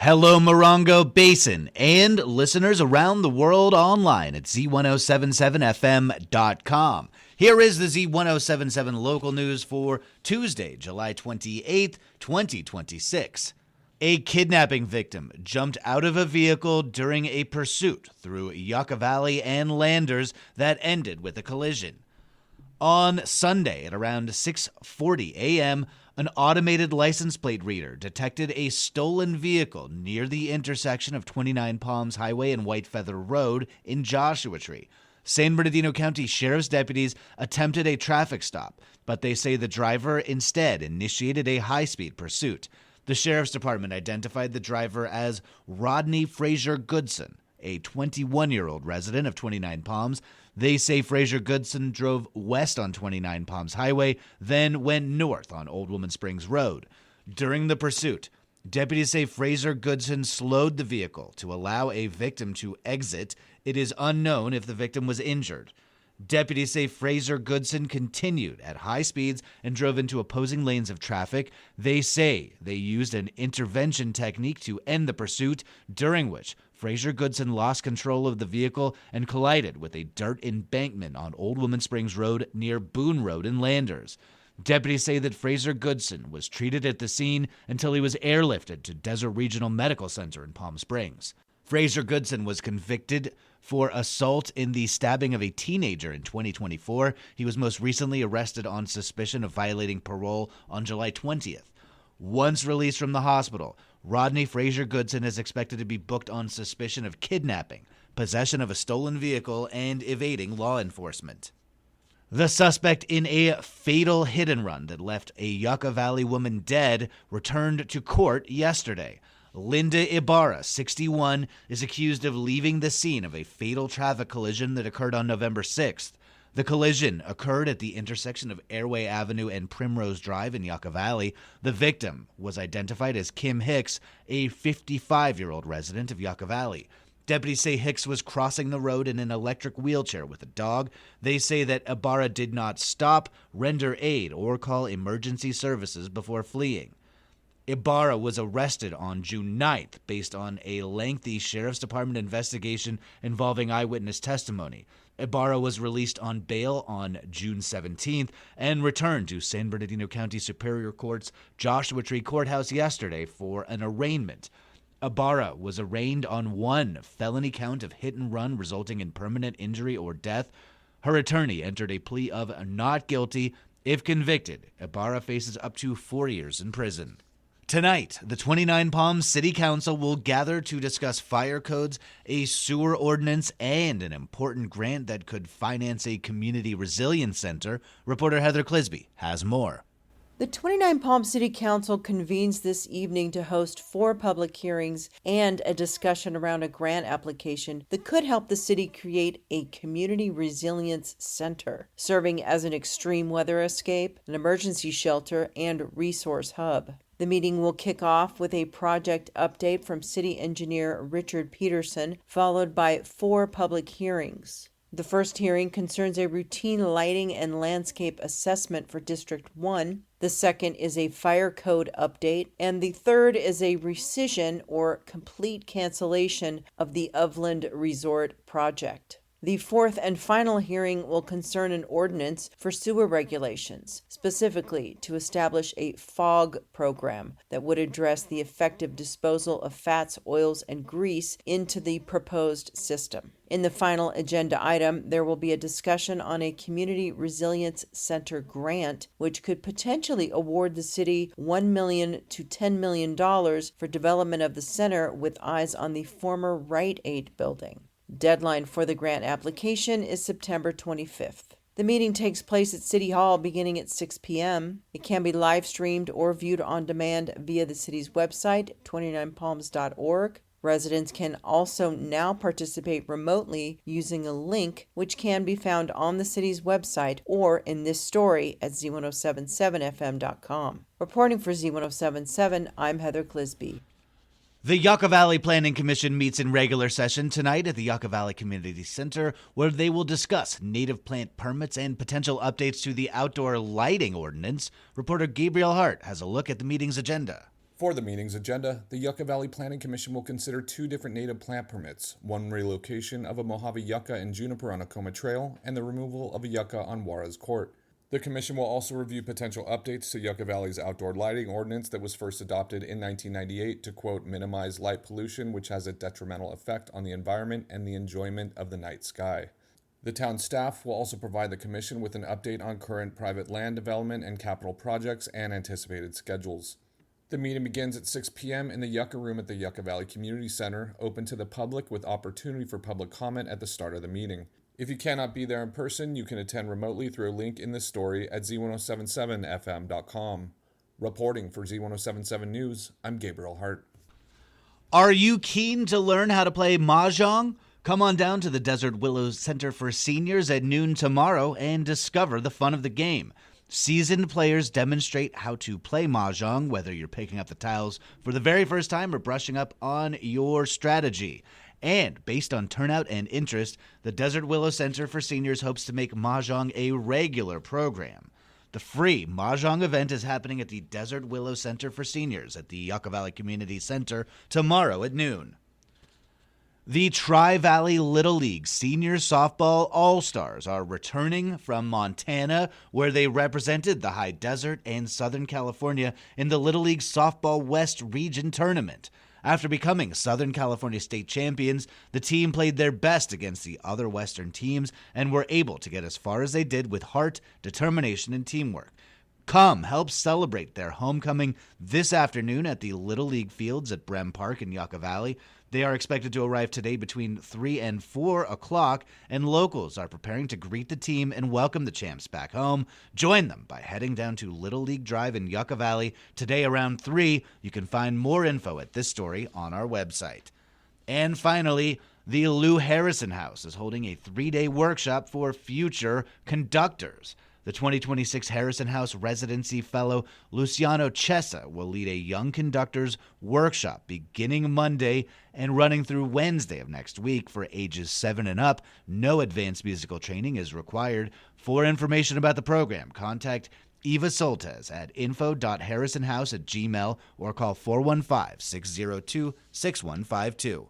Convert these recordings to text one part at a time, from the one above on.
Hello, Morongo Basin, and listeners around the world online at Z1077FM.com. Here is the Z1077 local news for Tuesday, July 28th, 2026. A kidnapping victim jumped out of a vehicle during a pursuit through Yucca Valley and Landers that ended with a collision. On Sunday at around 6:40 a.m., an automated license plate reader detected a stolen vehicle near the intersection of 29 Palms Highway and White Feather Road in Joshua Tree. San Bernardino County Sheriff's deputies attempted a traffic stop, but they say the driver instead initiated a high-speed pursuit. The Sheriff's Department identified the driver as Rodney Frazier Goodson, a 21-year-old resident of 29 Palms. They say Frazier Goodson drove west on 29 Palms Highway, then went north on Old Woman Springs Road. During the pursuit, deputies say Frazier Goodson slowed the vehicle to allow a victim to exit. It is unknown if the victim was injured. Deputies say Frazier Goodson continued at high speeds and drove into opposing lanes of traffic. They say they used an intervention technique to end the pursuit, during which Frazier Goodson lost control of the vehicle and collided with a dirt embankment on Old Woman Springs Road near Boone Road in Landers. Deputies say that Frazier Goodson was treated at the scene until he was airlifted to Desert Regional Medical Center in Palm Springs. Frazier Goodson was convicted for assault in the stabbing of a teenager in 2024. He was most recently arrested on suspicion of violating parole on July 20th. Once released from the hospital, Rodney Frazier Goodson is expected to be booked on suspicion of kidnapping, possession of a stolen vehicle, and evading law enforcement. The suspect in a fatal hit-and-run that left a Yucca Valley woman dead returned to court yesterday. Linda Ibarra, 61, is accused of leaving the scene of a fatal traffic collision that occurred on November 6th. The collision occurred at the intersection of Airway Avenue and Primrose Drive in Yucca Valley. The victim was identified as Kim Hicks, a 55-year-old resident of Yucca Valley. Deputies say Hicks was crossing the road in an electric wheelchair with a dog. They say that Ibarra did not stop, render aid, or call emergency services before fleeing. Ibarra was arrested on June 9th based on a lengthy Sheriff's Department investigation involving eyewitness testimony. Ibarra was released on bail on June 17th and returned to San Bernardino County Superior Court's Joshua Tree Courthouse yesterday for an arraignment. Ibarra was arraigned on one felony count of hit and run resulting in permanent injury or death. Her attorney entered a plea of not guilty. If convicted, Ibarra faces up to 4 years in prison. Tonight, the 29 Palms City Council will gather to discuss fire codes, a sewer ordinance, and an important grant that could finance a community resilience center. Reporter Heather Clisby has more. The 29 Palms City Council convenes this evening to host 4 public hearings and a discussion around a grant application that could help the city create a community resilience center, serving as an extreme weather escape, an emergency shelter, and resource hub. The meeting will kick off with a project update from City Engineer Richard Peterson, followed by 4 public hearings. The first hearing concerns a routine lighting and landscape assessment for District 1. The second is a fire code update, and the third is a rescission or complete cancellation of the Upland Resort project. The fourth and final hearing will concern an ordinance for sewer regulations, specifically to establish a FOG program that would address the effective disposal of fats, oils, and grease into the proposed system. In the final agenda item, there will be a discussion on a Community Resilience Center grant, which could potentially award the city $1 million to $10 million for development of the center with eyes on the former Rite Aid building. Deadline for the grant application is September 25th. The meeting takes place at City Hall beginning at 6 p.m. It can be live streamed or viewed on demand via the city's website, 29palms.org. Residents can also now participate remotely using a link which can be found on the city's website or in this story at Z1077FM.com. Reporting for Z1077, I'm Heather Clisby. The Yucca Valley Planning Commission meets in regular session tonight at the Yucca Valley Community Center, where they will discuss native plant permits and potential updates to the outdoor lighting ordinance. Reporter Gabriel Hart has a look at the meeting's agenda. For the meeting's agenda, the Yucca Valley Planning Commission will consider 2 different native plant permits, one relocation of a Mojave yucca and juniper on Acoma Trail, and the removal of a yucca on Juarez Court. The Commission will also review potential updates to Yucca Valley's outdoor lighting ordinance that was first adopted in 1998 to, quote, minimize light pollution, which has a detrimental effect on the environment and the enjoyment of the night sky. The town staff will also provide the Commission with an update on current private land development and capital projects and anticipated schedules. The meeting begins at 6 p.m. in the Yucca Room at the Yucca Valley Community Center, open to the public with opportunity for public comment at the start of the meeting. If you cannot be there in person, you can attend remotely through a link in this story at z1077fm.com. Reporting for Z1077 News, I'm Gabriel Hart. Are you keen to learn how to play Mahjong? Come on down to the Desert Willow Center for Seniors at noon tomorrow and discover the fun of the game. Seasoned players demonstrate how to play Mahjong, whether you're picking up the tiles for the very first time or brushing up on your strategy. And based on turnout and interest, the Desert Willow Center for Seniors hopes to make Mahjong a regular program. The free Mahjong event is happening at the Desert Willow Center for Seniors at the Yucca Valley Community Center tomorrow at noon. The Tri-Valley Little League Senior Softball All-Stars are returning from Montana, where they represented the High Desert and Southern California in the Little League Softball West Region Tournament. After becoming Southern California state champions, the team played their best against the other Western teams and were able to get as far as they did with heart, determination, and teamwork. Come help celebrate their homecoming this afternoon at the Little League Fields at Brem Park in Yucca Valley. They are expected to arrive today between 3 and 4 o'clock, and locals are preparing to greet the team and welcome the champs back home. Join them by heading down to Little League Drive in Yucca Valley today around 3. You can find more info at this story on our website. And finally, the Lou Harrison House is holding a 3-day workshop for future conductors. The 2026 Harrison House Residency Fellow Luciano Chessa will lead a young conductors workshop beginning Monday and running through Wednesday of next week for ages 7 and up. No advanced musical training is required. For information about the program, contact Eva Soltes at info.harrisonhouse@gmail or call 415-602-6152.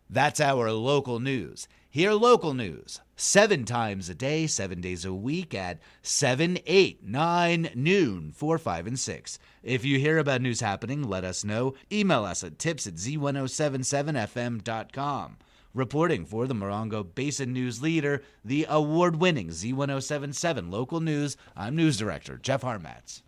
That's our local news. Hear local news 7 times a day, 7 days a week at 7, 8, 9, noon, 4, 5, and 6. If you hear about news happening, let us know. Email us at tips@z1077fm.com. Reporting for the Morongo Basin News Leader, the award-winning Z1077 Local News, I'm News Director Jeff Harmatz.